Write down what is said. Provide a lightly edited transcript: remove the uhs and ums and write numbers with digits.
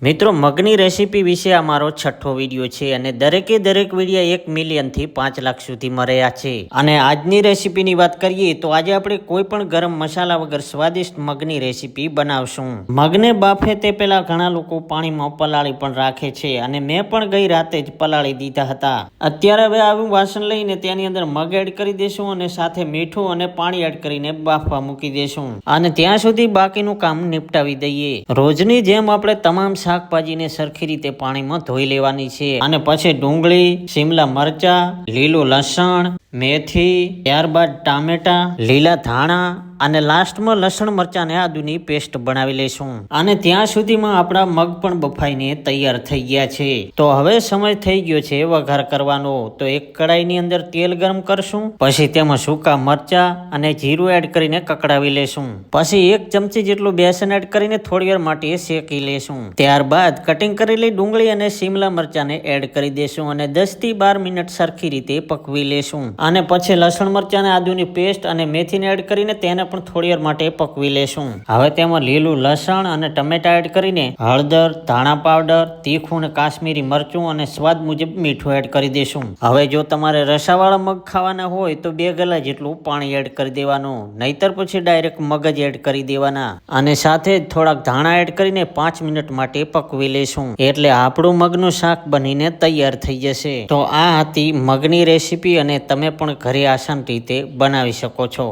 મિત્રો, મગની રેસીપી વિશે આ મારો છઠ્ઠો વિડીયો છે અને દરેક વિડીયો 1 મિલિયનથી 5 લાખ સુધી મળ્યા છે. અને આજની રેસીપીની વાત કરીએ તો આજે આપણે કોઈ પણ ગરમ મસાલા વગર સ્વાદિષ્ટ મગની રેસીપી બનાવશું. મગને બાફે તે પહેલા ઘણા લોકો પાણીમાં પલાળી પણ રાખે છે અને મેં પણ ગઈ રાતે જ પલાળી દીધા હતા. અત્યારે હવે આવું વાસણ લઈને તેની અંદર મગ એડ કરી દેશું અને સાથે મીઠું અને પાણી એડ કરીને બાફવા મૂકી દેશું અને ત્યાં સુધી બાકીનું કામ નિપટાવી દઈએ. રોજની જેમ આપણે તમામ શાકભાજીને સરખી રીતે પાણીમાં ધોઈ લેવાની છે અને પછી ડુંગળી, શિમલા મરચા, લીલું લસણ, મેથી, ત્યારબાદ ટામેટા, લીલા ધાણા અને લાસ્ટમાં લસણ મરચાં અને આદુની પેસ્ટ બનાવી લેશું. અને ત્યાં સુધીમાં આપણા મગ પણ બફાઈને તૈયાર થઈ ગયા છે. તો હવે સમય થઈ ગયો છે વઘાર કરવાનો. તો એક કડાઈની અંદર તેલ ગરમ કરશું, પછી તેમાં સૂકા મરચા અને જીરું એડ કરીને કકડાવી લેશું. પછી 1 ચમચી જેટલું બેસન એડ કરીને થોડી વાર માટે શેકી લેશું. ત્યારબાદ કટિંગ કરેલી ડુંગળી અને શિમલા મરચાંને એડ કરી દેશું અને 10 થી 12 મિનિટ સરખી રીતે પકવી લેશું. અને પછી લસણ મરચાં અને આદુની પેસ્ટ અને મેથીને એડ કરીને તેને પણ થોડી વાર માટે પકવી લેશું. હવે તેમાં લીલું લસણ અને ટમેટા એડ કરીને હળદર, ધાણા પાવડર, તીખું અને કાશ્મીરી મરચું અને સ્વાદ મુજબ મીઠું એડ કરી દેશું. હવે જો તમારે રસાવાળા મગ ખાવાના હોય તો 2 ગલા જેટલું પાણી એડ કરી દેવાનું, નહીતર પછી ડાયરેક્ટ મગ જ એડ કરી દેવાના. અને સાથે જ થોડાક ધાણા એડ કરીને 5 મિનિટ માટે પકવી લેશું. એટલે આપણું મગનું શાક બનીને તૈયાર થઈ જશે. તો આ હતી મગની રેસીપી અને તમે પણ ઘરે આસાન રીતે બનાવી શકો છો.